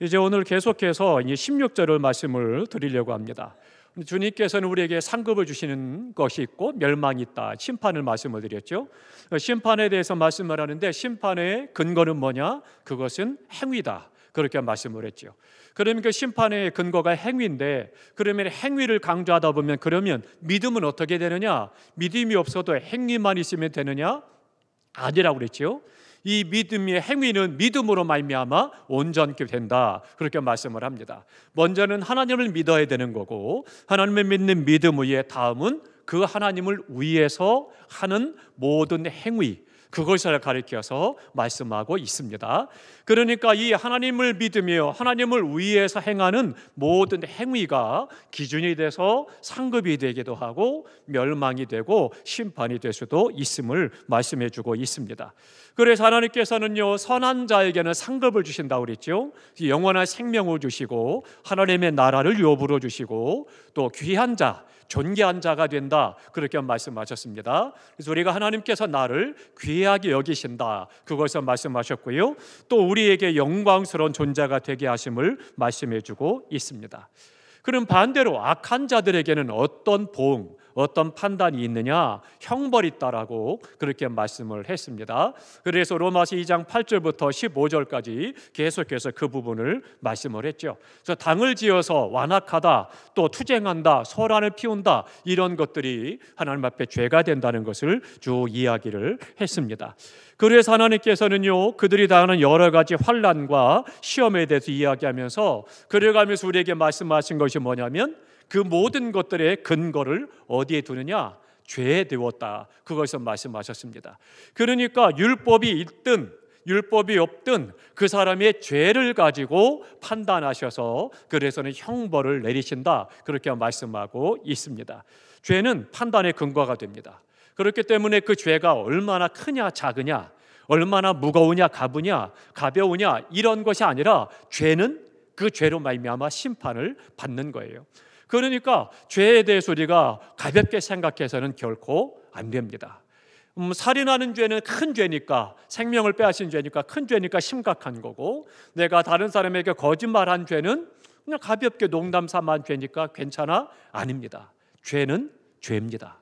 이제 오늘 계속해서 16절을 말씀을 드리려고 합니다. 주님께서는 우리에게 상급을 주시는 것이 있고 멸망이 있다, 심판을 말씀을 드렸죠. 심판에 대해서 말씀을 하는데 심판의 근거는 뭐냐? 그것은 행위다, 그렇게 말씀을 했죠. 그러면 그 심판의 근거가 행위인데, 그러면 행위를 강조하다 보면 그러면 믿음은 어떻게 되느냐? 믿음이 없어도 행위만 있으면 되느냐? 아니라고 그랬죠. 이 믿음의 행위는 믿음으로 말미암아 온전케 된다, 그렇게 말씀을 합니다. 먼저는 하나님을 믿어야 되는 거고, 하나님을 믿는 믿음 위에 다음은 그 하나님을 위해서 하는 모든 행위, 그것을 가리켜서 말씀하고 있습니다. 그러니까 이 하나님을 믿으며 하나님을 위해서 행하는 모든 행위가 기준이 돼서 상급이 되기도 하고 멸망이 되고 심판이 될 수도 있음을 말씀해 주고 있습니다. 그래서 하나님께서는요, 선한 자에게는 상급을 주신다고 그랬죠. 영원한 생명을 주시고 하나님의 나라를 요부로 주시고 또 귀한 자, 존귀한 자가 된다, 그렇게 말씀하셨습니다. 그래서 우리가 하나님께서 나를 귀하게 여기신다, 그것을 말씀하셨고요, 또 우리에게 영광스러운 존재가 되게 하심을 말씀해 주고 있습니다. 그럼 반대로 악한 자들에게는 어떤 보응, 어떤 판단이 있느냐? 형벌이 있다라고 그렇게 말씀을 했습니다. 그래서 로마서 2장 8절부터 15절까지 계속해서 그 부분을 말씀을 했죠. 그래서 당을 지어서 완악하다, 또 투쟁한다, 소란을 피운다, 이런 것들이 하나님 앞에 죄가 된다는 것을 쭉 이야기를 했습니다. 그래서 하나님께서는요, 그들이 당하는 여러 가지 환난과 시험에 대해서 이야기하면서 그래가면서 우리에게 말씀하신 것이 뭐냐면 그 모든 것들의 근거를 어디에 두느냐? 죄에 두었다, 그것을 말씀하셨습니다. 그러니까 율법이 있든 율법이 없든 그 사람의 죄를 가지고 판단하셔서 그래서는 형벌을 내리신다, 그렇게 말씀하고 있습니다. 죄는 판단의 근거가 됩니다. 그렇기 때문에 그 죄가 얼마나 크냐 작으냐, 얼마나 무거우냐 가벼우냐 이런 것이 아니라 죄는 그 죄로 말미암아 심판을 받는 거예요. 그러니까 죄에 대해서 우리가 가볍게 생각해서는 결코 안 됩니다. 살인하는 죄는 큰 죄니까, 생명을 빼앗은 죄니까 큰 죄니까 심각한 거고, 내가 다른 사람에게 거짓말한 죄는 그냥 가볍게 농담 삼아한 죄니까 괜찮아? 아닙니다. 죄는 죄입니다.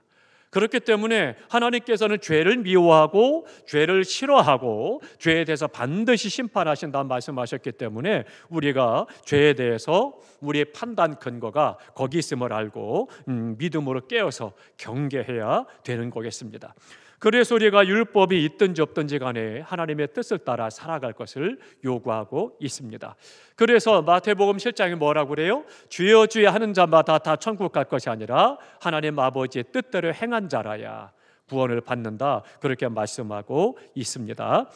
그렇기 때문에 하나님께서는 죄를 미워하고 죄를 싫어하고 죄에 대해서 반드시 심판하신다는 말씀하셨기 때문에 우리가 죄에 대해서 우리의 판단 근거가 거기 있음을 알고 믿음으로 깨어서 경계해야 되는 거겠습니다. 그래서 우리가 율법이 있든지 없든지 간에 하나님의 뜻을 따라 살아갈 것을 요구하고 있습니다. 그래서 마태복음 7장에 뭐라고 그래요? 주여 주여 하는 자마다 다 천국 갈 것이 아니라 하나님 아버지의 뜻대로 행한 자라야 구원을 받는다, 그렇게 말씀하고 있습니다.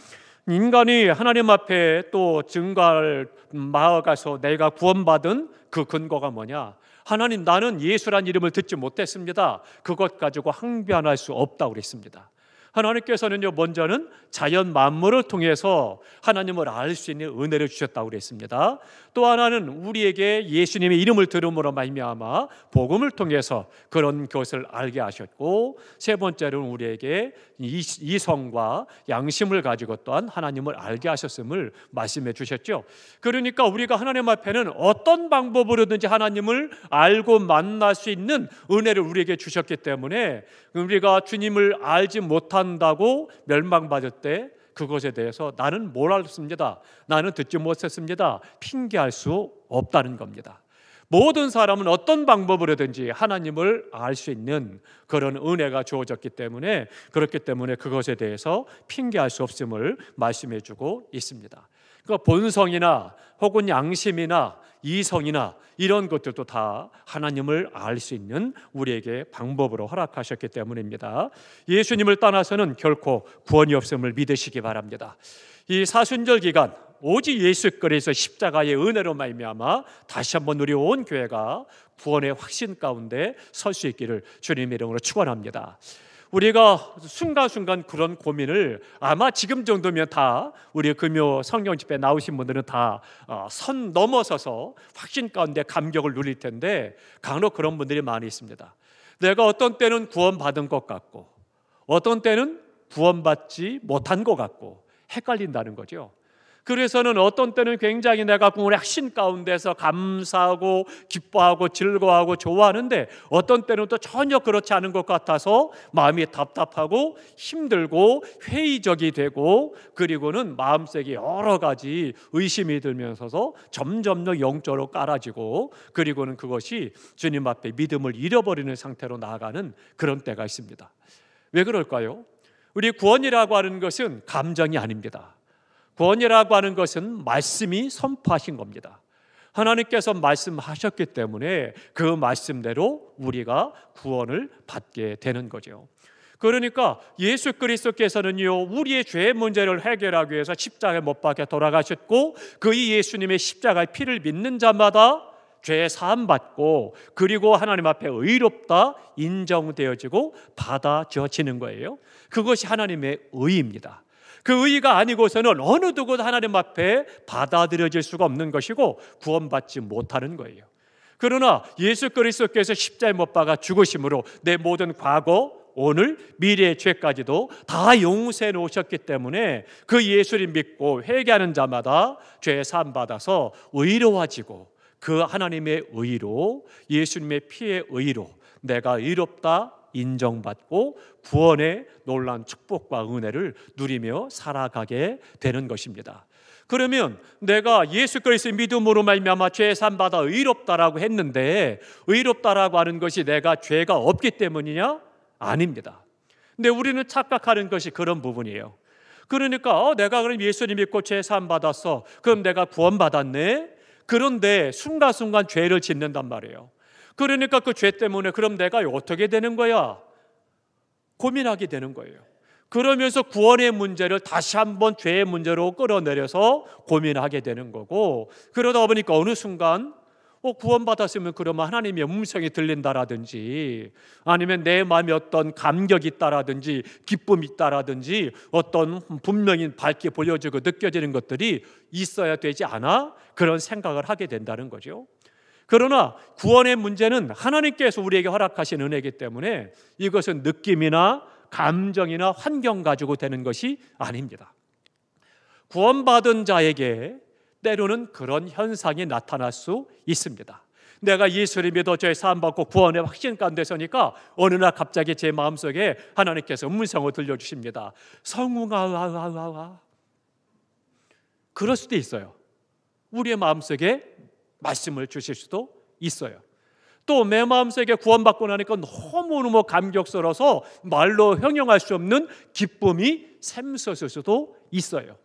인간이 하나님 앞에 또 증거할 나아가서 내가 구원받은 그 근거가 뭐냐? 하나님, 나는 예수란 이름을 듣지 못했습니다. 그것 가지고 항변할 수 없다고 그랬습니다. 하나님께서는요, 먼저는 자연 만물을 통해서 하나님을 알 수 있는 은혜를 주셨다고 그랬습니다. 또 하나는 우리에게 예수님의 이름을 들음으로 말미암아 복음을 통해서 그런 것을 알게 하셨고, 세 번째로는 우리에게 이성과 양심을 가지고 또한 하나님을 알게 하셨음을 말씀해 주셨죠. 그러니까 우리가 하나님 앞에는 어떤 방법으로든지 하나님을 알고 만날 수 있는 은혜를 우리에게 주셨기 때문에 우리가 주님을 알지 못한다고 멸망받을 때 그것에 대해서 나는 뭘 알았습니다, 나는 듣지 못했습니다, 핑계할 수 없다는 겁니다. 모든 사람은 어떤 방법으로든지 하나님을 알 수 있는 그런 은혜가 주어졌기 때문에, 그렇기 때문에 그것에 대해서 핑계할 수 없음을 말씀해 주고 있습니다. 그러니까 본성이나 혹은 양심이나 이성이나 이런 것들도 다 하나님을 알 수 있는 우리에게 방법으로 허락하셨기 때문입니다. 예수님을 떠나서는 결코 구원이 없음을 믿으시기 바랍니다. 이 사순절 기간 오직 예수 그리스도의 십자가의 은혜로 말미암아 다시 한번 우리 온 교회가 구원의 확신 가운데 설 수 있기를 주님의 이름으로 축원합니다. 우리가 순간순간 그런 고민을 아마 지금 정도면 다 우리 금요 성령 집회 나오신 분들은 다 선 넘어서서 확신 가운데 감격을 누릴 텐데, 간혹 그런 분들이 많이 있습니다. 내가 어떤 때는 구원받은 것 같고 어떤 때는 구원받지 못한 것 같고 헷갈린다는 거죠. 그래서는 어떤 때는 굉장히 내가 구원의 확신 가운데서 감사하고 기뻐하고 즐거워하고 좋아하는데, 어떤 때는 또 전혀 그렇지 않은 것 같아서 마음이 답답하고 힘들고 회의적이 되고, 그리고는 마음속에 여러 가지 의심이 들면서 점점 더 영적으로 깔아지고, 그리고는 그것이 주님 앞에 믿음을 잃어버리는 상태로 나아가는 그런 때가 있습니다. 왜 그럴까요? 우리 구원이라고 하는 것은 감정이 아닙니다. 구원이라고 하는 것은 말씀이 선포하신 겁니다. 하나님께서 말씀하셨기 때문에 그 말씀대로 우리가 구원을 받게 되는 거죠. 그러니까 예수 그리스도께서는요, 우리의 죄의 문제를 해결하기 위해서 십자가에 못 박혀 돌아가셨고, 그 예수님의 십자가의 피를 믿는 자마다 죄 사함 받고, 그리고 하나님 앞에 의롭다 인정되어지고 받아져지는 거예요. 그것이 하나님의 의입니다. 그 의가 아니고서는 어느 누구도 하나님 앞에 받아들여질 수가 없는 것이고 구원받지 못하는 거예요. 그러나 예수 그리스도께서 십자가에 못 박아 죽으심으로 내 모든 과거, 오늘, 미래의 죄까지도 다 용서해 놓으셨기 때문에 그 예수를 믿고 회개하는 자마다 죄 사함 받아서 의로워지고, 그 하나님의 의로, 예수님의 피의 의로 내가 의롭다 인정받고 구원의 놀라운 축복과 은혜를 누리며 살아가게 되는 것입니다. 그러면 내가 예수 그리스도의 믿음으로 말미암아 죄 사함 받아 의롭다라고 했는데, 의롭다라고 하는 것이 내가 죄가 없기 때문이냐? 아닙니다. 근데 우리는 착각하는 것이 그런 부분이에요. 그러니까 내가 그럼 예수님 믿고 죄 사함 받았어, 그럼 내가 구원 받았네. 그런데 순간순간 죄를 짓는단 말이에요. 그러니까 그 죄 때문에 그럼 내가 어떻게 되는 거야? 고민하게 되는 거예요. 그러면서 구원의 문제를 다시 한번 죄의 문제로 끌어내려서 고민하게 되는 거고, 그러다 보니까 어느 순간 구원받았으면 그러면 하나님의 음성이 들린다라든지, 아니면 내 마음에 어떤 감격이 있다라든지 기쁨이 있다라든지 어떤 분명히 밝게 보여지고 느껴지는 것들이 있어야 되지 않아? 그런 생각을 하게 된다는 거죠. 그러나 구원의 문제는 하나님께서 우리에게 허락하신 은혜이기 때문에 이것은 느낌이나 감정이나 환경 가지고 되는 것이 아닙니다. 구원받은 자에게 때로는 그런 현상이 나타날 수 있습니다. 내가 예수를 믿어 죄 사함 받고 구원의 확신 가운데 서니까 어느 날 갑자기 제 마음속에 하나님께서 음성을 들려주십니다. 성웅아. 그럴 수도 있어요. 우리의 마음속에 말씀을 주실 수도 있어요. 또 내 마음속에 구원받고 나니까 너무너무 감격스러워서 말로 형용할 수 없는 기쁨이 샘솟을 수도 있어요.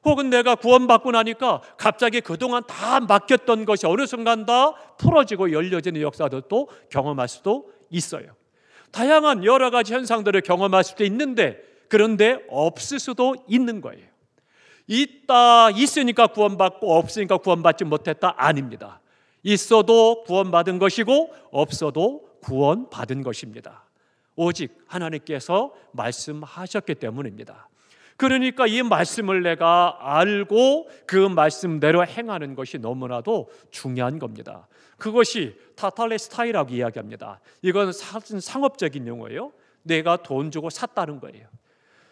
혹은 내가 구원받고 나니까 갑자기 그동안 다 막혔던 것이 어느 순간 다 풀어지고 열려지는 역사들도 경험할 수도 있어요. 다양한 여러 가지 현상들을 경험할 수도 있는데, 그런데 없을 수도 있는 거예요. 있으니까 구원받고 없으니까 구원받지 못했다? 아닙니다. 있어도 구원받은 것이고 없어도 구원받은 것입니다. 오직 하나님께서 말씀하셨기 때문입니다. 그러니까 이 말씀을 내가 알고 그 말씀대로 행하는 것이 너무나도 중요한 겁니다. 그것이 타탈레스타이라고 이야기합니다. 이건 상업적인 용어예요. 내가 돈 주고 샀다는 거예요.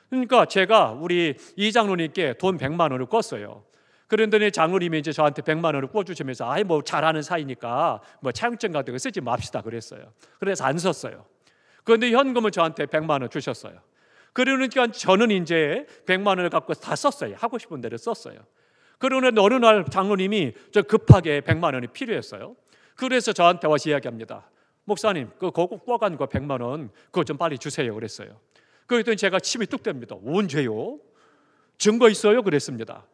그러니까 제가 우리 이 장로님께 돈 100만 원을 꿨어요. 그런데 장로님이 이제 저한테 100만 원을 꿔주시면서 뭐 잘하는 사이니까 뭐 차용증 같은 거 쓰지 맙시다 그랬어요. 그래서 안 썼어요. 그런데 현금을 저한테 100만 원 주셨어요. 그러니까 저는 이제 100만 원을 갖고 다 썼어요. 하고 싶은 대로 썼어요. 그러는데 어느 날 장로님이 저 급하게 100만 원이 필요했어요. 그래서 저한테 와서 이야기합니다. 목사님, 그거 꿔간 거 100만 원 그거 좀 빨리 주세요 그랬어요. 그랬더니 제가 침이 뚝 됩니다. 언제요? 증거 있어요? 그랬습니다.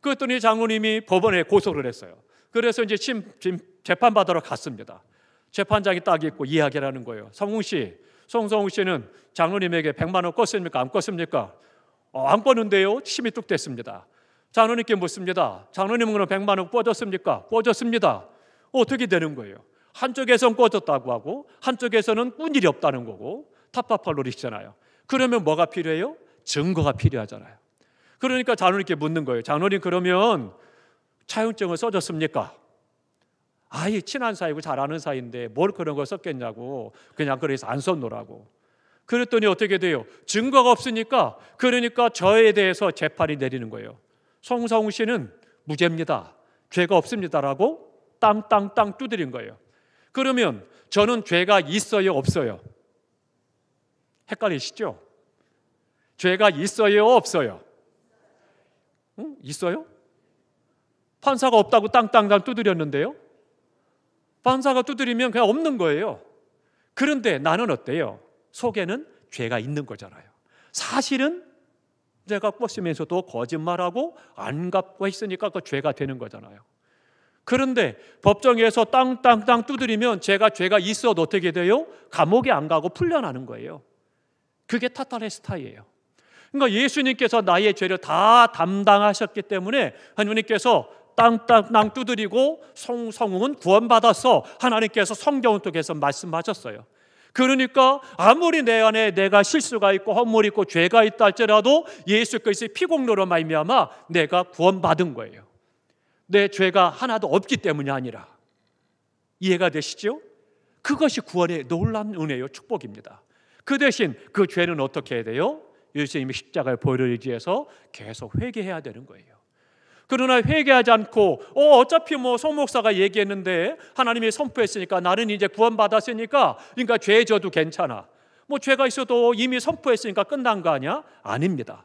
그랬더니 장로님이 법원에 고소를 했어요. 그래서 이제 재판 받으러 갔습니다. 재판장이 딱 있고 이야기를 하는 거예요. 송성웅 씨는 장로님에게 100만 원 껐습니까? 안 껐습니까? 안 껐는데요. 침이 뚝 됐습니다. 장로님께 묻습니다. 장로님은 그럼 100만 원 꿔줬습니까? 꿔줬습니다. 어떻게 되는 거예요? 한쪽에서는 꿔줬다고 하고 한쪽에서는 꾼 일이 없다는 거고 탑답할 노릇이잖아요. 그러면 뭐가 필요해요? 증거가 필요하잖아요. 그러니까 장로님께 묻는 거예요. 장로님, 그러면 차용증을 써줬습니까? 아이 친한 사이고 잘 아는 사이인데 뭘 그런 걸 썼겠냐고, 그냥 그래서 안 썼노라고. 그랬더니 어떻게 돼요? 증거가 없으니까, 그러니까 저에 대해서 재판이 내리는 거예요. 송성우 씨는 무죄입니다, 죄가 없습니다라고 땅땅땅 두드린 거예요. 그러면 저는 죄가 있어요, 없어요? 헷갈리시죠? 죄가 있어요, 없어요? 있어요? 판사가 없다고 땅땅땅 두드렸는데요. 판사가 두드리면 그냥 없는 거예요. 그런데 나는 어때요? 속에는 죄가 있는 거잖아요. 사실은 내가 꿨으면서도 거짓말하고 안 갚고 했으니까 그 죄가 되는 거잖아요. 그런데 법정에서 땅땅땅 두드리면 제가 죄가 있어도 어떻게 돼요? 감옥에 안 가고 풀려나는 거예요. 그게 타타레스타이예요. 그러니까 예수님께서 나의 죄를 다 담당하셨기 때문에 하나님께서 땅땅땅 두드리고 송성웅은 구원받아서 하나님께서 성경을 통해서 말씀하셨어요. 그러니까 아무리 내 안에 내가 실수가 있고 허물이 있고 죄가 있다 할지라도 예수 그리스도의 피공로로 말미암아 내가 구원받은 거예요. 내 죄가 하나도 없기 때문이 아니라. 이해가 되시죠? 그것이 구원의 놀라운 은혜요, 축복입니다. 그 대신 그 죄는 어떻게 해야 돼요? 예수님이 십자가의 보혈을 의지해서 계속 회개해야 되는 거예요. 그러나 회개하지 않고 어차피 송 목사가 얘기했는데 하나님이 선포했으니까 나는 이제 구원받았으니까 그러니까 죄 져도 괜찮아, 죄가 있어도 이미 선포했으니까 끝난 거 아니야? 아닙니다.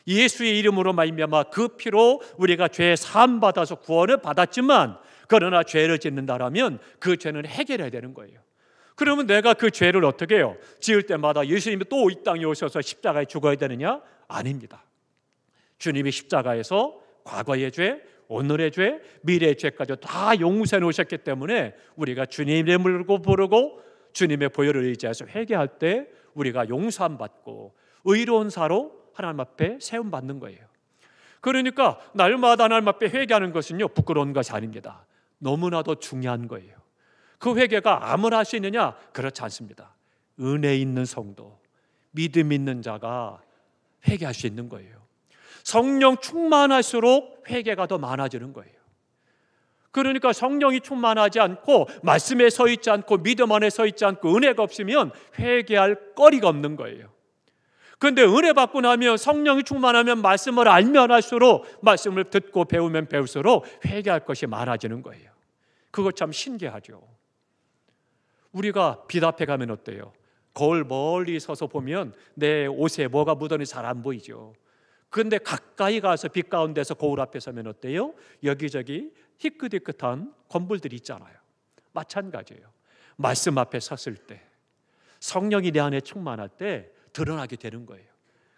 예수의 이름으로 말미암아 그 피로 우리가 죄 사함 받아서 구원을 받았지만 그러나 죄를 짓는다라면 그 죄는 해결해야 되는 거예요. 그러면 내가 그 죄를 어떻게 해요? 지을 때마다 예수님이 또 이 땅에 오셔서 십자가에 죽어야 되느냐? 아닙니다. 주님이 십자가에서 과거의 죄, 오늘의 죄, 미래의 죄까지 다 용서해 놓으셨기 때문에 우리가 주님의 이름을 부르고 주님의 보혈을 의지해서 회개할 때 우리가 용서함 받고 의로운 사로 하나님 앞에 세움 받는 거예요. 그러니까 날마다 하나님 앞에 회개하는 것은요, 부끄러운 것이 아닙니다. 너무나도 중요한 거예요. 그 회개가 아무나 할 수 있느냐? 그렇지 않습니다. 은혜 있는 성도, 믿음 있는 자가 회개할 수 있는 거예요. 성령 충만할수록 회개가 더 많아지는 거예요. 그러니까 성령이 충만하지 않고 말씀에 서 있지 않고 믿음 안에 서 있지 않고 은혜가 없으면 회개할 거리가 없는 거예요. 그런데 은혜 받고 나면 성령이 충만하면 말씀을 알면 할수록 말씀을 듣고 배우면 배울수록 회개할 것이 많아지는 거예요. 그거 참 신기하죠. 우리가 빛 앞에 가면 어때요? 거울 멀리 서서 보면 내 옷에 뭐가 묻었는지 잘 안 보이죠. 그런데 가까이 가서 빛 가운데서 거울 앞에 서면 어때요? 여기저기 희끗희끗한 건물들이 있잖아요. 마찬가지예요. 말씀 앞에 섰을 때 성령이 내 안에 충만할 때 드러나게 되는 거예요.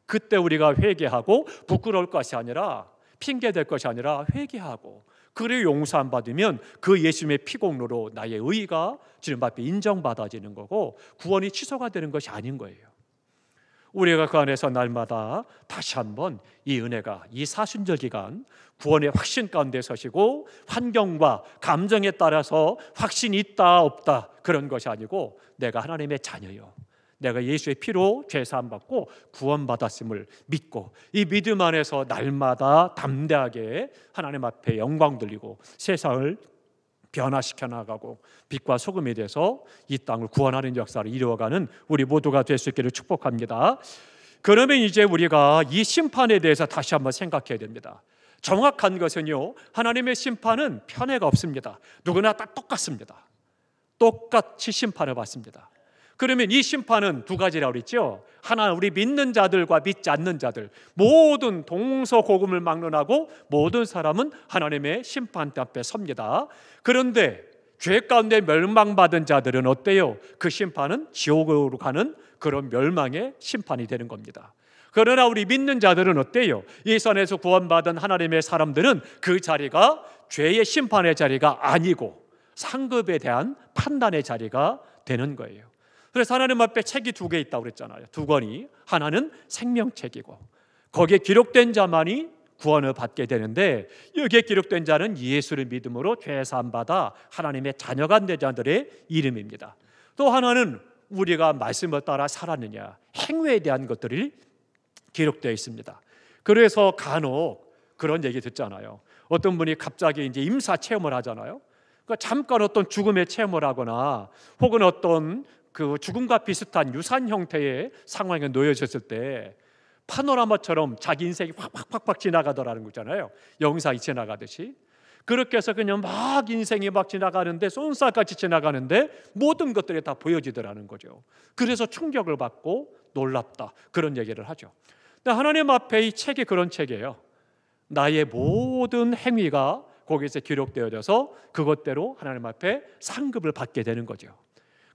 그때 우리가 회개하고 부끄러울 것이 아니라 핑계댈 것이 아니라 회개하고 그를 용서함 받으면 그 예수님의 피공로로 나의 의가 주님 앞에 인정받아지는 거고 구원이 취소가 되는 것이 아닌 거예요. 우리가 그 안에서 날마다 다시 한번 이 은혜가 이 사순절 기간 구원의 확신 가운데 서시고 환경과 감정에 따라서 확신이 있다 없다 그런 것이 아니고 내가 하나님의 자녀요, 내가 예수의 피로 죄사함 받고 구원받았음을 믿고 이 믿음 안에서 날마다 담대하게 하나님 앞에 영광 돌리고 세상을 변화시켜 나가고 빛과 소금이 돼서 이 땅을 구원하는 역사를 이루어가는 우리 모두가 될 수 있기를 축복합니다. 그러면 이제 우리가 이 심판에 대해서 다시 한번 생각해야 됩니다. 정확한 것은요, 하나님의 심판은 편애가 없습니다. 누구나 다 똑같습니다. 똑같이 심판을 받습니다. 그러면 이 심판은 두 가지라고 그랬죠. 하나, 우리 믿는 자들과 믿지 않는 자들, 모든 동서고금을 막론하고 모든 사람은 하나님의 심판 앞에 섭니다. 그런데 죄 가운데 멸망받은 자들은 어때요? 그 심판은 지옥으로 가는 그런 멸망의 심판이 되는 겁니다. 그러나 우리 믿는 자들은 어때요? 이 선에서 구원받은 하나님의 사람들은 그 자리가 죄의 심판의 자리가 아니고 상급에 대한 판단의 자리가 되는 거예요. 그래서 하나님 앞에 책이 두 개 있다고 그랬잖아요. 두 권이. 하나는 생명책이고 거기에 기록된 자만이 구원을 받게 되는데 여기에 기록된 자는 예수를 믿음으로 죄사함 받아 하나님의 자녀가 된 자들의 이름입니다. 또 하나는 우리가 말씀을 따라 살았느냐, 행위에 대한 것들이 기록되어 있습니다. 그래서 간혹 그런 얘기 듣잖아요. 어떤 분이 갑자기 이제 임사 체험을 하잖아요. 그러니까 잠깐 어떤 죽음의 체험을 하거나 혹은 어떤 그 죽음과 비슷한 유산 형태의 상황에 놓여졌을 때 파노라마처럼 자기 인생이 확 지나가더라는 거잖아요. 영상이 지나가듯이. 그렇게 해서 그냥 막 인생이 막 지나가는데, 쏜살같이 지나가는데 모든 것들이 다 보여지더라는 거죠. 그래서 충격을 받고 놀랍다, 그런 얘기를 하죠. 근데 하나님 앞에 이 책이 그런 책이에요. 나의 모든 행위가 거기서 기록되어져서 그것대로 하나님 앞에 상급을 받게 되는 거죠.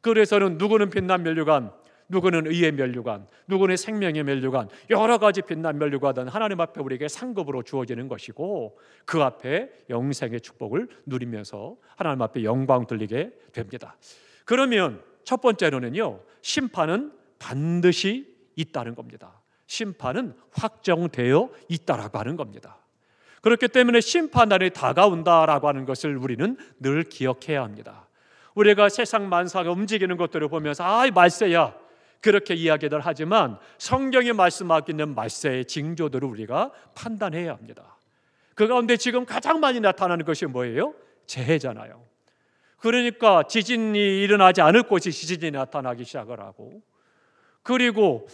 그래서는 누구는 빛난 면류관, 누구는 의의 면류관, 누구는 생명의 면류관, 여러 가지 빛난 면류관은 하나님 앞에 우리에게 상급으로 주어지는 것이고, 그 앞에 영생의 축복을 누리면서 하나님 앞에 영광 돌리게 됩니다. 그러면 첫 번째로는요, 심판은 반드시 있다는 겁니다. 심판은 확정되어 있다라고 하는 겁니다. 그렇기 때문에 심판날이 다가온다라고 하는 것을 우리는 늘 기억해야 합니다. 우리가 세상 만사가 움직이는 것들을 보면서 말세야, 그렇게 이야기들 하지만 성경이 말씀하고 있는 말세의 징조들을 우리가 판단해야 합니다. 그 가운데 지금 가장 많이 나타나는 것이 뭐예요? 재해잖아요. 그러니까 지진이 일어나지 않을 곳이 지진이 나타나기 시작을 하고, 그리고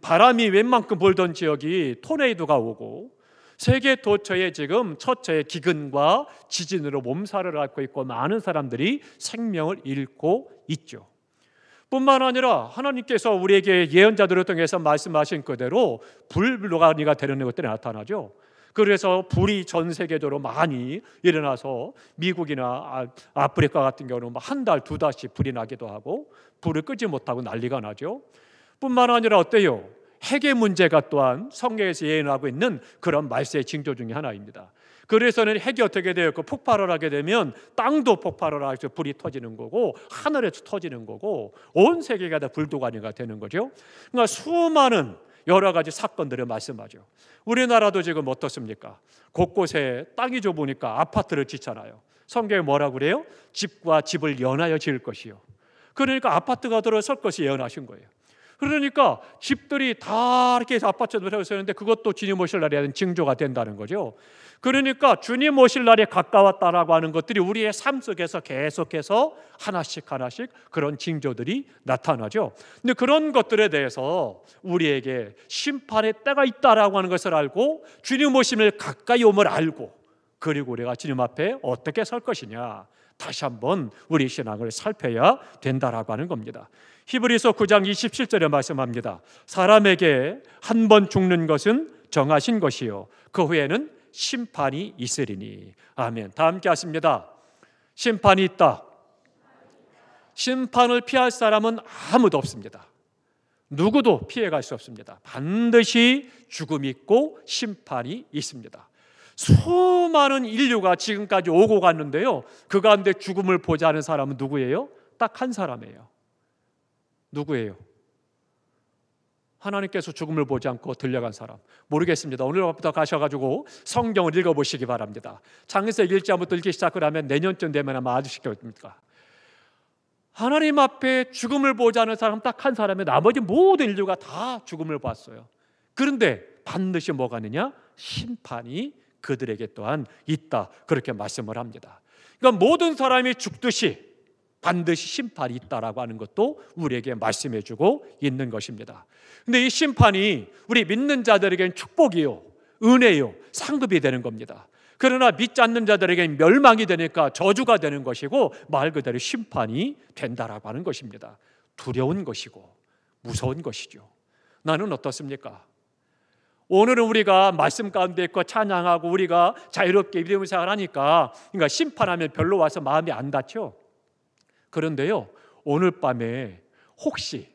바람이 웬만큼 불던 지역이 토네이도가 오고, 세계 도처에 지금 처처의 기근과 지진으로 몸살을 앓고 있고 많은 사람들이 생명을 잃고 있죠. 뿐만 아니라 하나님께서 우리에게 예언자들을 통해서 말씀하신 그대로 불가리가 되는 것들이 나타나죠. 그래서 불이 전 세계적으로 많이 일어나서 미국이나 아프리카 같은 경우는 한 달, 두 달씩 불이 나기도 하고 불을 끄지 못하고 난리가 나죠. 뿐만 아니라 어때요? 핵의 문제가 또한 성경에서 예언하고 있는 그런 말세의 징조 중에 하나입니다. 그래서는 핵이 어떻게 되었고 폭발을 하게 되면 땅도 폭발을 해서 불이 터지는 거고, 하늘에서 터지는 거고, 온 세계가 다 불도가니가 되는 거죠. 그러니까 수많은 여러 가지 사건들을 말씀하죠. 우리나라도 지금 어떻습니까? 곳곳에 땅이 좁으니까 아파트를 짓잖아요. 성경에 뭐라고 그래요? 집과 집을 연하여 지을 것이요. 그러니까 아파트가 들어설 것이 예언하신 거예요. 그러니까 집들이 다 이렇게 해서 아파트를 세우는데 그것도 주님 오실 날에 대한 징조가 된다는 거죠. 그러니까 주님 오실 날에 가까웠다라고 하는 것들이 우리의 삶 속에서 계속해서 하나씩 그런 징조들이 나타나죠. 근데 그런 것들에 대해서 우리에게 심판의 때가 있다라고 하는 것을 알고, 주님 오심을 가까이 오므로 알고, 그리고 우리가 주님 앞에 어떻게 설 것이냐, 다시 한번 우리 신앙을 살펴야 된다라고 하는 겁니다. 히브리서 9장 27절에 말씀합니다. 사람에게 한 번 죽는 것은 정하신 것이요, 그 후에는 심판이 있으리니. 아멘. 다 함께 하십니다. 심판이 있다. 심판을 피할 사람은 아무도 없습니다. 누구도 피해갈 수 없습니다. 반드시 죽음이 있고 심판이 있습니다. 수많은 인류가 지금까지 오고 갔는데요, 그 가운데 죽음을 보지 않은 사람은 누구예요? 딱 한 사람이에요. 누구예요? 하나님께서 죽음을 보지 않고 들려간 사람. 모르겠습니다. 오늘부터 가셔가지고 성경을 읽어보시기 바랍니다. 창세기 1장부터 읽기 시작을 하면 내년쯤 되면 아마 아주시게 됩니다. 하나님 앞에 죽음을 보지 않은 사람 딱 한 사람이, 나머지 모든 인류가 다 죽음을 봤어요. 그런데 반드시 뭐가 있느냐? 심판이 그들에게 또한 있다, 그렇게 말씀을 합니다. 그러니까 모든 사람이 죽듯이 반드시 심판이 있다라고 하는 것도 우리에게 말씀해주고 있는 것입니다. 그런데 이 심판이 우리 믿는 자들에게는 축복이요, 은혜요, 상급이 되는 겁니다. 그러나 믿지 않는 자들에게는 멸망이 되니까 저주가 되는 것이고, 말 그대로 심판이 된다라고 하는 것입니다. 두려운 것이고 무서운 것이죠. 나는 어떻습니까? 오늘은 우리가 말씀 가운데 있고 찬양하고 우리가 자유롭게 믿음을 생활하니까, 그러니까 심판하면 별로 와서 마음이 안 닿죠. 그런데요, 오늘 밤에 혹시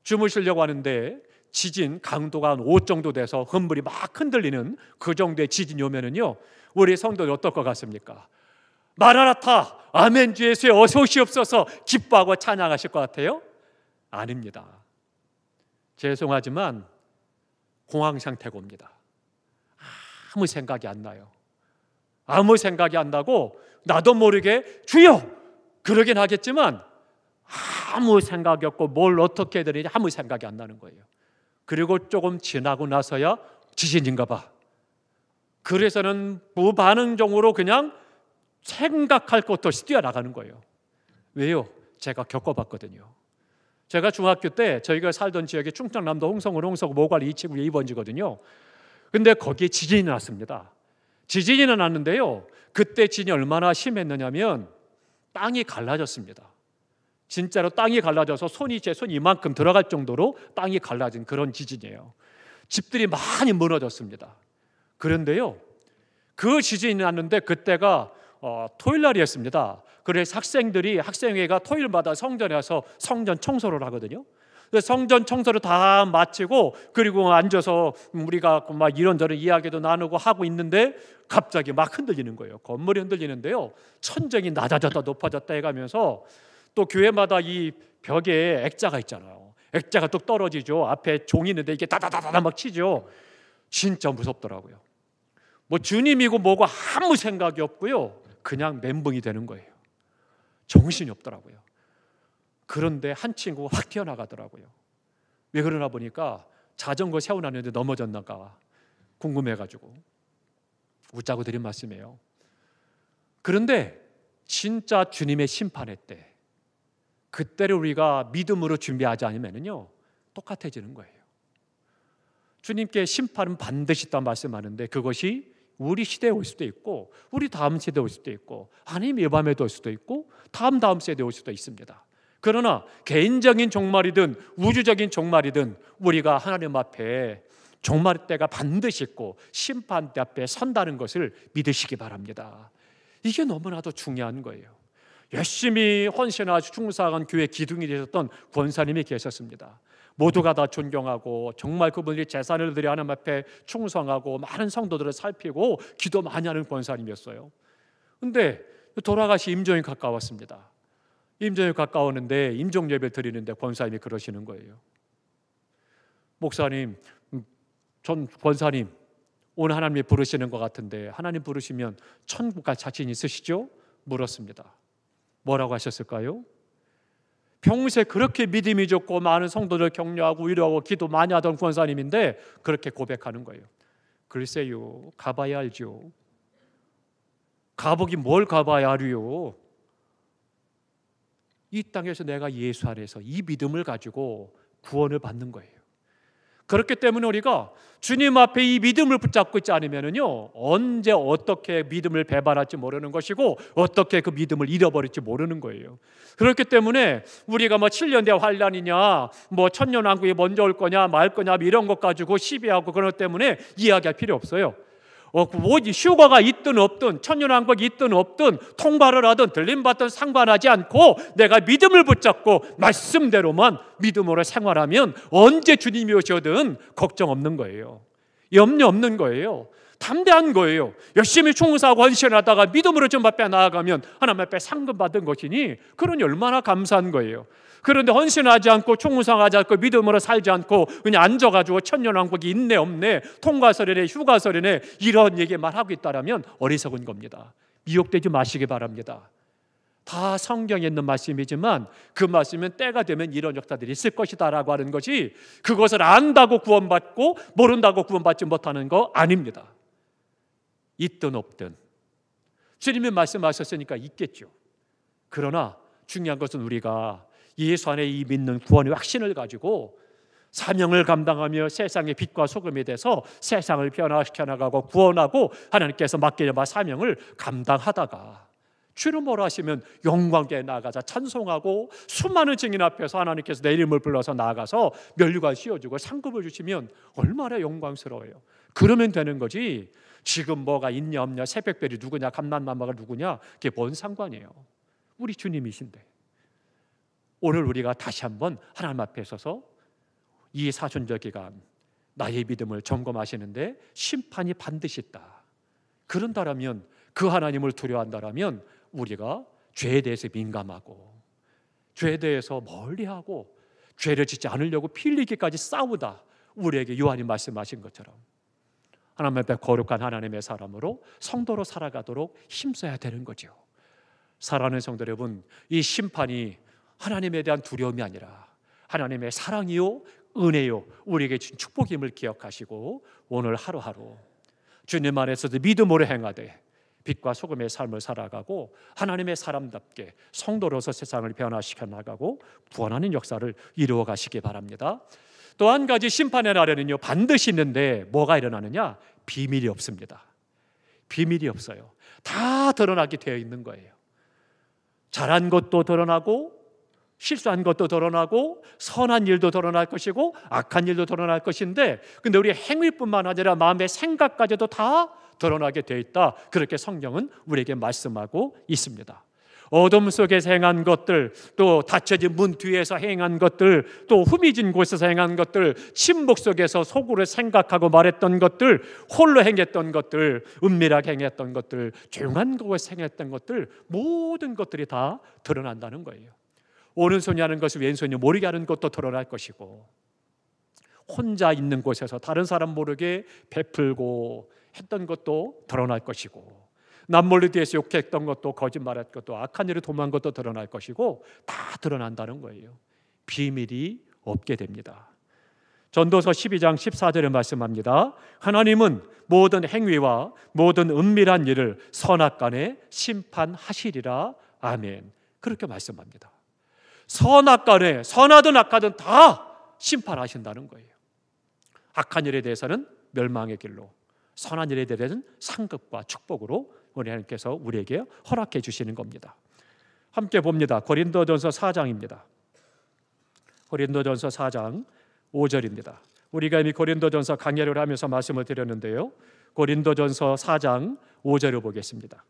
주무시려고 하는데 지진 강도가 한 5 정도 돼서 건물이 막 흔들리는 그 정도의 지진이 오면은요, 우리 성도들 어떨 것 같습니까? 마라나타, 아멘 주 예수에 어서 오시옵소서 기뻐하고 찬양하실 것 같아요? 아닙니다. 죄송하지만 공황 상태가 옵니다. 아무 생각이 안 나요. 아무 생각이 안 나고, 나도 모르게 주여! 그러긴 하겠지만 아무 생각이 없고 뭘 어떻게 해야 되는지 아무 생각이 안 나는 거예요. 그리고 조금 지나고 나서야 지진인가 봐. 그래서는 무반응적으로 그냥 생각할 것도 없이 뛰어나가는 거예요. 왜요? 제가 겪어봤거든요. 제가 중학교 때 저희가 살던 지역이 충청남도 홍성군 홍서구 모갈 279 2번지거든요. 근데 거기에 지진이 났습니다. 지진이 났는데요, 그때 지진이 얼마나 심했느냐면 땅이 갈라졌습니다. 진짜로 땅이 갈라져서 제 손 이만큼 들어갈 정도로 땅이 갈라진 그런 지진이에요. 집들이 많이 무너졌습니다. 그런데요, 그 지진이 났는데 그때가 토요일 날이었습니다. 그래서 학생회가 토요일마다 성전에 와서 성전 청소를 하거든요. 성전 청소를 다 마치고 그리고 앉아서 우리가 막 이런저런 이야기도 나누고 하고 있는데 갑자기 막 흔들리는 거예요. 건물이 흔들리는데요, 천정이 낮아졌다 높아졌다 해가면서 또 교회마다 이 벽에 액자가 있잖아요. 액자가 뚝 떨어지죠. 앞에 종이 있는데 이게 다다다다 막 치죠. 진짜 무섭더라고요. 뭐 주님이고 뭐고 아무 생각이 없고요, 그냥 멘붕이 되는 거예요. 정신이 없더라고요. 그런데 한 친구가 확 튀어나가더라고요. 왜 그러나 보니까 자전거 세워놨는데 넘어졌나가 궁금해가지고 웃자고 드린 말씀이에요. 그런데 진짜 주님의 심판의 때, 그때를 우리가 믿음으로 준비하지 않으면요 똑같아지는 거예요. 주님께 심판은 반드시 있다 말씀하는데 그것이 우리 시대에 올 수도 있고 우리 다음 세대에 올 수도 있고 아니면 이 밤에도 올 수도 있고 다음 세대에 올 수도 있습니다. 그러나 개인적인 종말이든 우주적인 종말이든 우리가 하나님 앞에 종말 때가 반드시 있고 심판대 앞에 선다는 것을 믿으시기 바랍니다. 이게 너무나도 중요한 거예요. 열심히 헌신하고 충성한 교회 기둥이 되셨던 권사님이 계셨습니다. 모두가 다 존경하고 정말 그분들이 재산을 들여 하나님 앞에 충성하고 많은 성도들을 살피고 기도 많이 하는 권사님이었어요. 그런데 돌아가시 임종이 가까웠습니다. 임종이 가까웠는데 임종 예배를 드리는데 권사님이 그러시는 거예요. 목사님, 전 권사님 오늘 하나님이 부르시는 것 같은데 하나님 부르시면 천국 갈 자신 있으시죠? 물었습니다. 뭐라고 하셨을까요? 평소에 그렇게 믿음이 좋고 많은 성도들 격려하고 위로하고 기도 많이 하던 권사님인데 그렇게 고백하는 거예요. 글쎄요, 가봐야 알죠. 가보긴 뭘 가봐야 알요. 이 땅에서 내가 예수 안에서 이 믿음을 가지고 구원을 받는 거예요. 그렇기 때문에 우리가 주님 앞에 이 믿음을 붙잡고 있지 않으면요 언제 어떻게 믿음을 배반할지 모르는 것이고 어떻게 그 믿음을 잃어버릴지 모르는 거예요. 그렇기 때문에 우리가 뭐 7년대 환란이냐 뭐 천년왕국이 먼저 올 거냐 말 거냐 이런 것 가지고 시비하고 그런 것 때문에 이야기할 필요 없어요. 휴가가 있든 없든 천년왕국이 있든 없든 통발을 하든 들림받든 상관하지 않고 내가 믿음을 붙잡고 말씀대로만 믿음으로 생활하면 언제 주님이 오셔든 걱정 없는 거예요. 염려 없는 거예요. 담대한 거예요. 열심히 충성하고 헌신하다가 믿음으로 좀 앞에 나아가면 하나님 앞에 상급 받은 것이니 그러니 얼마나 감사한 거예요. 그런데 헌신하지 않고 충성하지 않고 믿음으로 살지 않고 그냥 앉아가지고 천년왕국이 있네 없네 통과설이네 휴가설이네 이런 얘기만 하고 있다라면 어리석은 겁니다. 미혹되지 마시기 바랍니다. 다 성경에 있는 말씀이지만 그 말씀은 때가 되면 이런 역사들이 있을 것이다 라고 하는 것이 그것을 안다고 구원받고 모른다고 구원받지 못하는 거 아닙니다. 있든 없든 주님이 말씀하셨으니까 있겠죠. 그러나 중요한 것은 우리가 예수 안에 이 믿는 구원의 확신을 가지고 사명을 감당하며 세상의 빛과 소금이 돼서 세상을 변화시켜 나가고 구원하고 하나님께서 맡기려마 사명을 감당하다가 주를 뭐라 하시면 영광에 나가자 찬송하고 수많은 증인 앞에서 하나님께서 내 이름을 불러서 나아가서 면류관 씌워주고 상급을 주시면 얼마나 영광스러워요. 그러면 되는 거지 지금 뭐가 있냐 없냐 새벽별이 누구냐 감람나무가 누구냐 그게 뭔 상관이에요. 우리 주님이신데 오늘 우리가 다시 한번 하나님 앞에 서서 이 사순절 기간 나의 믿음을 점검하시는데 심판이 반드시 있다. 그런다라면 그 하나님을 두려워한다라면 우리가 죄에 대해서 민감하고 죄에 대해서 멀리하고 죄를 짓지 않으려고 피 흘리기까지 싸우다 우리에게 요한이 말씀하신 것처럼 하나님 앞에 거룩한 하나님의 사람으로 성도로 살아가도록 힘써야 되는 거죠. 사랑하는 성도 여러분, 이 심판이 하나님에 대한 두려움이 아니라 하나님의 사랑이요 은혜요 우리에게 준 축복임을 기억하시고 오늘 하루하루 주님 안에서도 믿음으로 행하되 빛과 소금의 삶을 살아가고 하나님의 사람답게 성도로서 세상을 변화시켜 나가고 구원하는 역사를 이루어 가시기 바랍니다. 또 한 가지 심판의 날에는요, 반드시 있는데 뭐가 일어나느냐? 비밀이 없습니다. 비밀이 없어요. 다 드러나게 되어 있는 거예요. 잘한 것도 드러나고 실수한 것도 드러나고 선한 일도 드러날 것이고 악한 일도 드러날 것인데, 근데 우리 행위뿐만 아니라 마음의 생각까지도 다 드러나게 되어 있다. 그렇게 성경은 우리에게 말씀하고 있습니다. 어둠 속에서 행한 것들, 또 닫혀진 문 뒤에서 행한 것들, 또 후미진 곳에서 행한 것들, 침묵 속에서 속으로 생각하고 말했던 것들, 홀로 행했던 것들, 은밀하게 행했던 것들, 조용한 곳에서 행했던 것들, 모든 것들이 다 드러난다는 거예요. 오른손이 하는 것을 왼손이 모르게 하는 것도 드러날 것이고, 혼자 있는 곳에서 다른 사람 모르게 베풀고 했던 것도 드러날 것이고, 남몰래 뒤에서 욕했던 것도, 거짓말했던 것도, 악한 일을 도모한 것도 드러날 것이고, 다 드러난다는 거예요. 비밀이 없게 됩니다. 전도서 12장 14절에 말씀합니다. 하나님은 모든 행위와 모든 은밀한 일을 선악간에 심판하시리라. 아멘. 그렇게 말씀합니다. 선악간에, 선하든 악하든 다 심판하신다는 거예요. 악한 일에 대해서는 멸망의 길로, 선한 일에 대해서는 상급과 축복으로 우리 하나님께서 우리에게 허락해 주시는 겁니다. 함께 봅니다. 고린도전서 4장입니다. 고린도전서 4장 5절입니다. 우리가 이미 고린도전서 강해를 하면서 말씀을 드렸는데요, 고린도전서 4장 5절을 보겠습니다.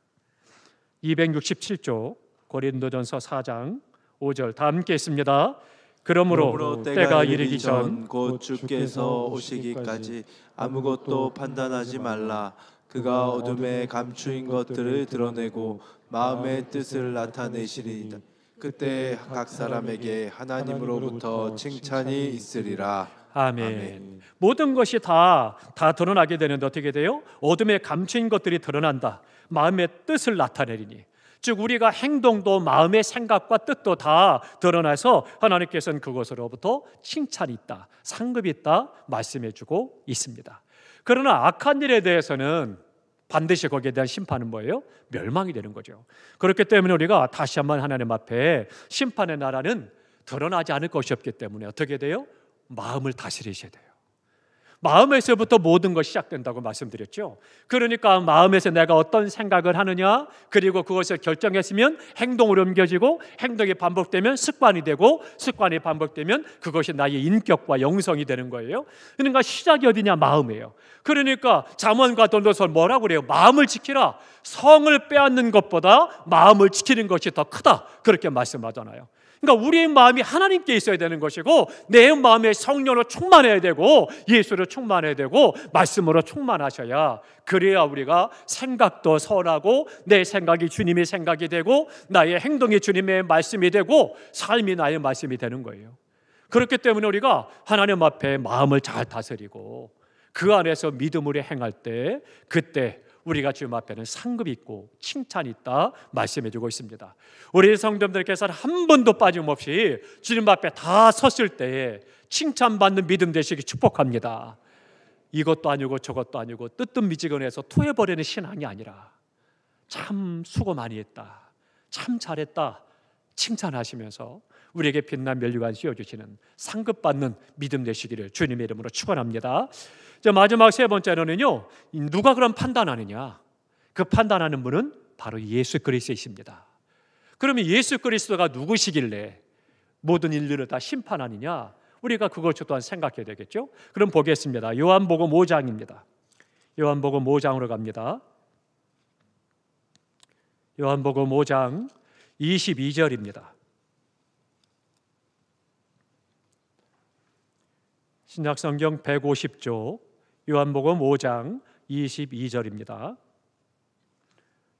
267쪽 고린도전서 4장 5절 다 함께 있습니다. 그러므로 때가 이르기 전 곧 주께서 오시기까지 아무것도 판단하지 말라. 그가 어둠에 감추인 것들을 드러내고 마음의 뜻을 나타내시리이다. 그때 각 사람에게 하나님으로부터 칭찬이 있으리라. 아멘. 아멘. 모든 것이 다 드러나게 되는데 어떻게 돼요? 어둠에 감추인 것들이 드러난다. 마음의 뜻을 나타내리니, 즉 우리가 행동도 마음의 생각과 뜻도 다 드러나서 하나님께서는 그것으로부터 칭찬이 있다, 상급이 있다 말씀해주고 있습니다. 그러나 악한 일에 대해서는 반드시 거기에 대한 심판은 뭐예요? 멸망이 되는 거죠. 그렇기 때문에 우리가 다시 한번 하나님 앞에 심판의 나라는 드러나지 않을 것이 없기 때문에 어떻게 돼요? 마음을 다스리셔야 돼요. 마음에서부터 모든 것이 시작된다고 말씀드렸죠. 그러니까 마음에서 내가 어떤 생각을 하느냐, 그리고 그것을 결정했으면 행동으로 옮겨지고, 행동이 반복되면 습관이 되고, 습관이 반복되면 그것이 나의 인격과 영성이 되는 거예요. 그러니까 시작이 어디냐? 마음이에요. 그러니까 잠언과 전도서 뭐라고 그래요? 마음을 지키라. 성을 빼앗는 것보다 마음을 지키는 것이 더 크다, 그렇게 말씀하잖아요. 그러니까 우리의 마음이 하나님께 있어야 되는 것이고, 내 마음에 성령으로 충만해야 되고, 예수로 충만해야 되고, 말씀으로 충만하셔야, 그래야 우리가 생각도 선하고, 내 생각이 주님의 생각이 되고, 나의 행동이 주님의 말씀이 되고, 삶이 나의 말씀이 되는 거예요. 그렇기 때문에 우리가 하나님 앞에 마음을 잘 다스리고 그 안에서 믿음으로 행할 때, 그때 우리가 주님 앞에는 상급이 있고 칭찬이 있다 말씀해주고 있습니다. 우리 성도님들께서는 한 번도 빠짐없이 주님 앞에 다 섰을 때에 칭찬받는 믿음 되시기 축복합니다. 이것도 아니고 저것도 아니고 뜨뜻미지근해서 토해버리는 신앙이 아니라, 참 수고 많이 했다, 참 잘했다 칭찬하시면서 우리에게 빛난 면류관 씌워주시는 상급받는 믿음 되시기를 주님의 이름으로 축원합니다. 마지막 세 번째로는요, 누가 그럼 판단하느냐? 그 판단하는 분은 바로 예수 그리스도이십니다. 그러면 예수 그리스도가 누구시길래 모든 인류를 다 심판하느냐? 우리가 그것 또한 생각해야 되겠죠. 그럼 보겠습니다. 요한복음 5장입니다. 요한복음 5장으로 갑니다. 요한복음 5장 22절입니다. 신약성경 150쪽 요한복음 5장 22절입니다.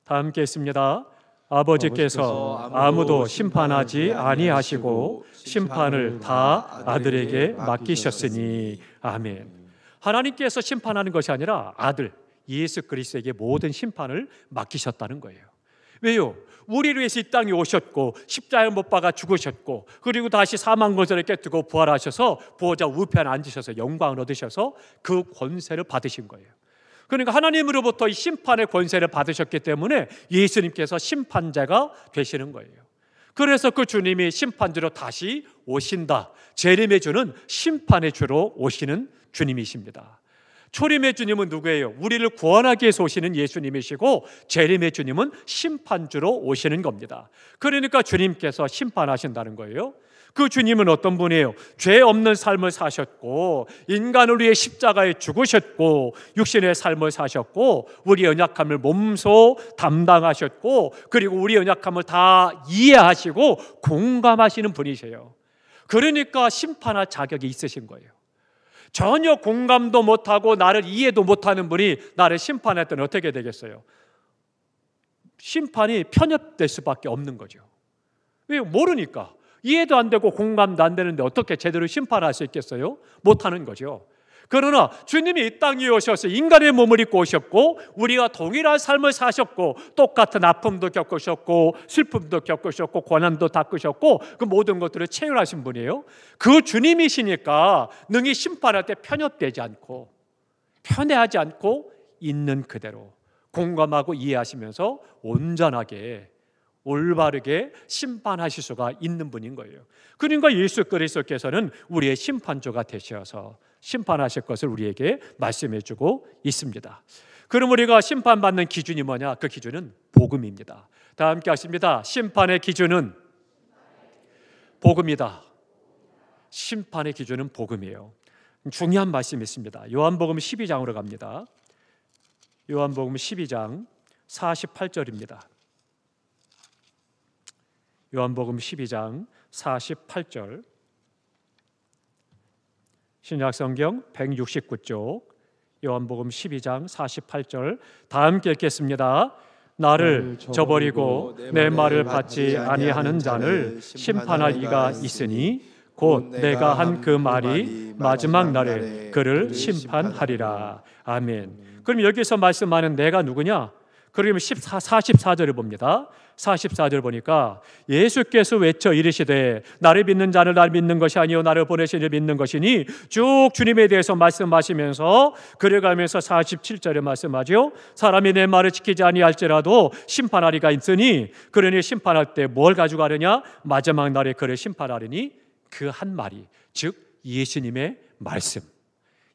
다 함께 있습니다. 아버지께서 아무도 심판하지 아니하시고 심판을 다 아들에게 맡기셨으니. 아멘. 하나님께서 심판하는 것이 아니라 아들 예수 그리스도에게 모든 심판을 맡기셨다는 거예요. 왜요? 우리를 위해서 이 땅에 오셨고 십자가에 못 박아 죽으셨고, 그리고 다시 사망 권세를 깨뜨고 부활하셔서 보호자 우편에 앉으셔서 영광을 얻으셔서 그 권세를 받으신 거예요. 그러니까 하나님으로부터 이 심판의 권세를 받으셨기 때문에 예수님께서 심판자가 되시는 거예요. 그래서 그 주님이 심판주로 다시 오신다. 재림의 주는 심판의 주로 오시는 주님이십니다. 초림의 주님은 누구예요? 우리를 구원하기 위해서 오시는 예수님이시고, 재림의 주님은 심판주로 오시는 겁니다. 그러니까 주님께서 심판하신다는 거예요. 그 주님은 어떤 분이에요? 죄 없는 삶을 사셨고, 인간을 위해 십자가에 죽으셨고, 육신의 삶을 사셨고, 우리 연약함을 몸소 담당하셨고, 그리고 우리 연약함을 다 이해하시고 공감하시는 분이세요. 그러니까 심판할 자격이 있으신 거예요. 전혀 공감도 못하고 나를 이해도 못하는 분이 나를 심판할 때는 어떻게 되겠어요? 심판이 편협될 수밖에 없는 거죠. 왜? 모르니까. 이해도 안 되고 공감도 안 되는데 어떻게 제대로 심판할 수 있겠어요? 못하는 거죠. 그러나 주님이 이 땅에 오셔서 인간의 몸을 입고 오셨고, 우리가 동일한 삶을 사셨고, 똑같은 아픔도 겪으셨고, 슬픔도 겪으셨고, 고난도 닦으셨고, 그 모든 것들을 체험하신 분이에요. 그 주님이시니까 능히 심판할 때 편협되지 않고, 편애하지 않고 있는 그대로 공감하고 이해하시면서 온전하게 올바르게 심판하실 수가 있는 분인 거예요. 그러니까 예수 그리스도께서는 우리의 심판주가 되셔서 심판하실 것을 우리에게 말씀해 주고 있습니다. 그럼 우리가 심판받는 기준이 뭐냐? 그 기준은 복음입니다. 다 함께 하십니다. 심판의 기준은 복음이다. 심판의 기준은 복음이에요. 중요한 말씀이 있습니다. 요한복음 12장으로 갑니다. 요한복음 12장 48절입니다. 요한복음 12장 48절, 신약성경 169쪽, 요한복음 12장 48절 다 함께 읽겠습니다. 나를 저버리고 내 말을 받지 아니하는 자를 심판할 이가 있으니 곧 내가 한 그 말이 마지막 날에 그를 심판하리라. 아멘. 그럼 여기서 말씀하는 내가 누구냐? 그러면 44절을 봅니다. 44절 보니까 예수께서 외쳐 이르시되 나를 믿는 자는 나를 믿는 것이 아니요 나를 보내신 이를 믿는 것이니, 쭉 주님에 대해서 말씀하시면서 그래가면서 47절에 말씀하죠. 사람이 내 말을 지키지 아니할지라도 심판하리가 있으니, 그러니 심판할 때 뭘 가져가느냐? 마지막 날에 그를 심판하리니, 그 한 말이 즉 예수님의 말씀,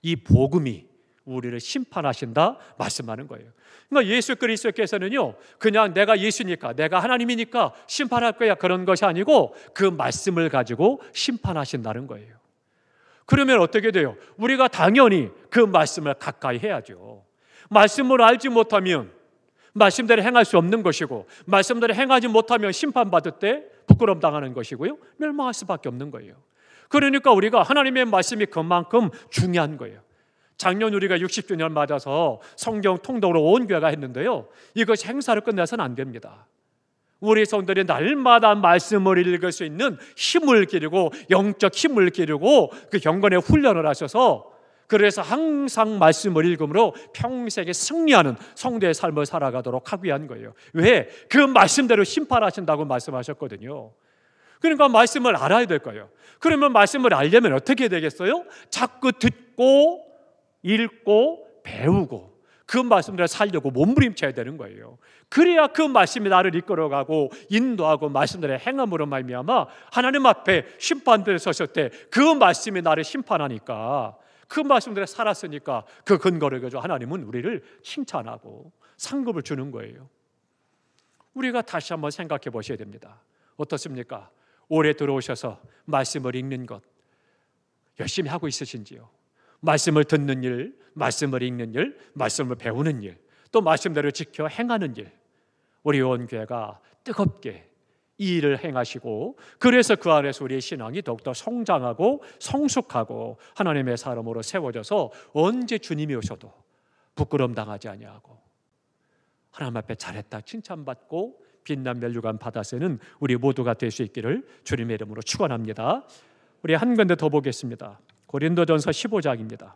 이 복음이 우리를 심판하신다 말씀하는 거예요. 그러니까 예수 그리스도께서는요, 그냥 내가 예수니까, 내가 하나님이니까 심판할 거야, 그런 것이 아니고 그 말씀을 가지고 심판하신다는 거예요. 그러면 어떻게 돼요? 우리가 당연히 그 말씀을 가까이 해야죠. 말씀을 알지 못하면 말씀대로 행할 수 없는 것이고, 말씀대로 행하지 못하면 심판받을 때 부끄러움 당하는 것이고요, 멸망할 수밖에 없는 거예요. 그러니까 우리가 하나님의 말씀이 그만큼 중요한 거예요. 작년 우리가 60주년 맞아서 성경 통독으로 온 교회가 했는데요, 이것이 행사를 끝내서는 안 됩니다. 우리 성도들이 날마다 말씀을 읽을 수 있는 힘을 기르고, 영적 힘을 기르고 그 경건의 훈련을 하셔서, 그래서 항상 말씀을 읽음으로 평생에 승리하는 성도의 삶을 살아가도록 하기 위한 거예요. 왜? 그 말씀대로 심판하신다고 말씀하셨거든요. 그러니까 말씀을 알아야 될 거예요. 그러면 말씀을 알려면 어떻게 되겠어요? 자꾸 듣고 읽고 배우고 그 말씀대로 살려고 몸부림쳐야 되는 거예요. 그래야 그 말씀이 나를 이끌어가고 인도하고 말씀대로 행함으로 말미암아 하나님 앞에 심판대에 섰을 때 그 말씀이 나를 심판하니까, 그 말씀대로 살았으니까 그 근거를 가지고 하나님은 우리를 칭찬하고 상급을 주는 거예요. 우리가 다시 한번 생각해 보셔야 됩니다. 어떻습니까? 올해 들어오셔서 말씀을 읽는 것 열심히 하고 있으신지요? 말씀을 듣는 일, 말씀을 읽는 일, 말씀을 배우는 일, 또 말씀대로 지켜 행하는 일, 우리 온교회가 뜨겁게 이 일을 행하시고, 그래서 그 안에서 우리의 신앙이 더욱더 성장하고 성숙하고 하나님의 사람으로 세워져서 언제 주님이 오셔도 부끄러움 당하지 아니하고 하나님 앞에 잘했다 칭찬받고 빛난 멸류관 받아 쓰는 우리 모두가 될 수 있기를 주님의 이름으로 축원합니다. 우리 한 군데 더 보겠습니다. 고린도전서 15장입니다.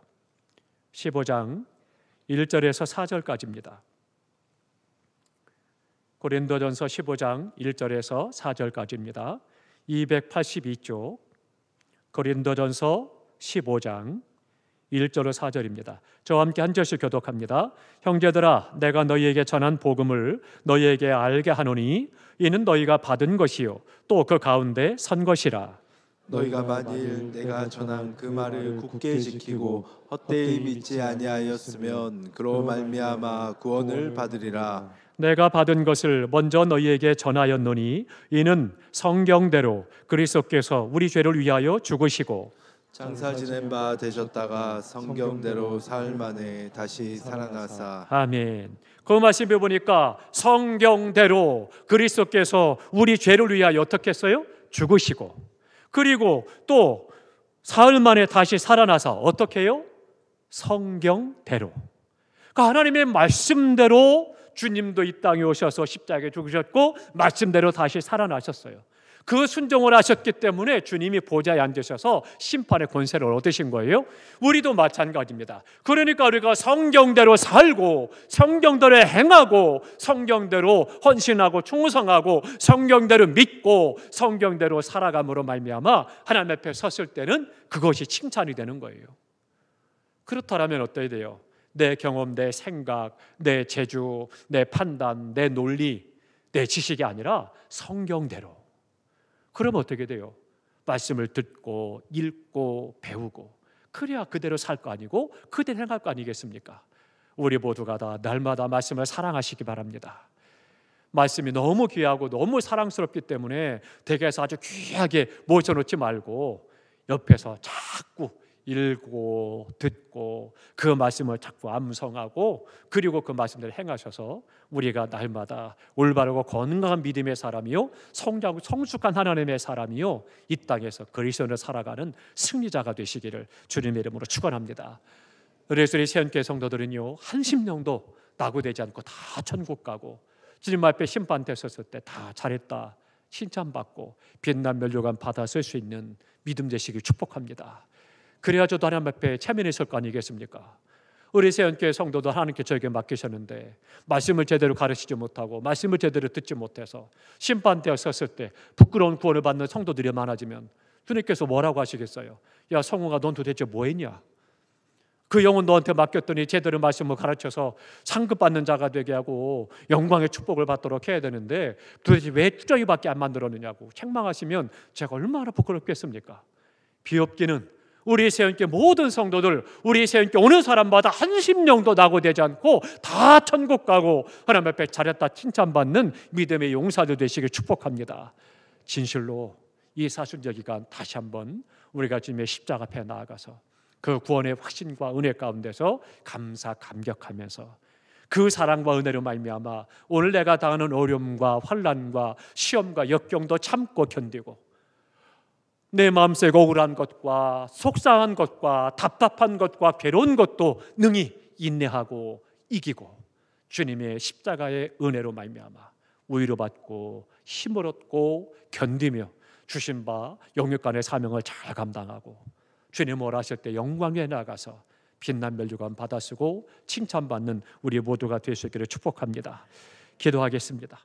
15장 1절에서 4절까지입니다. 고린도전서 15장 1절에서 4절까지입니다. 282쪽 고린도전서 15장 1절로 4절입니다. 저와 함께 한 절씩 교독합니다. 형제들아, 내가 너희에게 전한 복음을 너희에게 알게 하노니 이는 너희가 받은 것이요 또 그 가운데 선 것이라. 너희가 만일 내가 전한 그 말을 굳게 지키고 헛되이 믿지 아니하였으면 그로 말미암아 구원을 받으리라. 내가 받은 것을 먼저 너희에게 전하였노니 이는 성경대로 그리스도께서 우리 죄를 위하여 죽으시고 장사 지낸 바 되셨다가 성경대로 사흘 만에 다시 살아나사. 아멘. 그 말씀에 보니까 성경대로 그리스도께서 우리 죄를 위하여 어떻게 했어요? 죽으시고 그리고 또 사흘 만에 다시 살아나서 어떻게 해요? 성경대로. 그러니까 하나님의 말씀대로 주님도 이 땅에 오셔서 십자가에 죽으셨고 말씀대로 다시 살아나셨어요. 그 순종을 하셨기 때문에 주님이 보좌에 앉으셔서 심판의 권세를 얻으신 거예요. 우리도 마찬가지입니다. 그러니까 우리가 성경대로 살고 성경대로 행하고 성경대로 헌신하고 충성하고 성경대로 믿고 성경대로 살아감으로 말미암아 하나님 앞에 섰을 때는 그것이 칭찬이 되는 거예요. 그렇다면 어떠해야 돼요? 내 경험, 내 생각, 내 재주, 내 판단, 내 논리, 내 지식이 아니라 성경대로. 그럼 어떻게 돼요? 말씀을 듣고 읽고 배우고 그래야 그대로 살 거 아니고 그대로 행할 거 아니겠습니까? 우리 모두가 다 날마다 말씀을 사랑하시기 바랍니다. 말씀이 너무 귀하고 너무 사랑스럽기 때문에 댁에서 아주 귀하게 모셔놓지 말고 옆에서 자꾸 읽고 듣고 그 말씀을 자꾸 암송하고 그리고 그 말씀대로 행하셔서 우리가 날마다 올바르고 건강한 믿음의 사람이요 성장하고 성숙한 하나님의 사람이요 이 땅에서 그리스도를 살아가는 승리자가 되시기를 주님의 이름으로 축원합니다. 그래서 우리 세연교회 성도들은요 한 심령도 낙오되지 않고 다 천국 가고 주님 앞에 심판대 섰을 때 다 잘했다 칭찬받고 빛난 면류관 받아 쓸 수 있는 믿음 되시길 축복합니다. 그래야 저도 하나님 앞에 체면이 있을 거 아니겠습니까? 우리 세연교회 성도도 하나님께 저에게 맡기셨는데 말씀을 제대로 가르치지 못하고 말씀을 제대로 듣지 못해서 심판대에 섰을 때 부끄러운 구원을 받는 성도들이 많아지면 주님께서 뭐라고 하시겠어요? 야 성웅아 넌 도대체 뭐 했냐? 그 영혼 너한테 맡겼더니 제대로 말씀을 가르쳐서 상급받는 자가 되게 하고 영광의 축복을 받도록 해야 되는데 도대체 왜 쭈저기밖에 안 만들었느냐고 책망하시면 제가 얼마나 부끄럽겠습니까? 비옵기는 우리 세연교회 모든 성도들 우리 세연교회 오는 사람마다 한 심령도 낙오되지 않고 다 천국 가고 하나님 앞에 잘했다 칭찬받는 믿음의 용사들 되시길 축복합니다. 진실로 이 사순절 기간 다시 한번 우리가 주님의 십자가 앞에 나아가서 그 구원의 확신과 은혜 가운데서 감사 감격하면서 그 사랑과 은혜로 말미암아 오늘 내가 당하는 어려움과 환난과 시험과 역경도 참고 견디고 내 마음속에 억울한 것과 속상한 것과 답답한 것과 괴로운 것도 능히 인내하고 이기고 주님의 십자가의 은혜로 말미암아 우위로 받고 힘을 얻고 견디며 주신 바 영육간의 사명을 잘 감당하고 주님 오라 하실 때 영광에 나가서 빛난 면류관 받아 쓰고 칭찬받는 우리 모두가 될 수 있기를 축복합니다. 기도하겠습니다.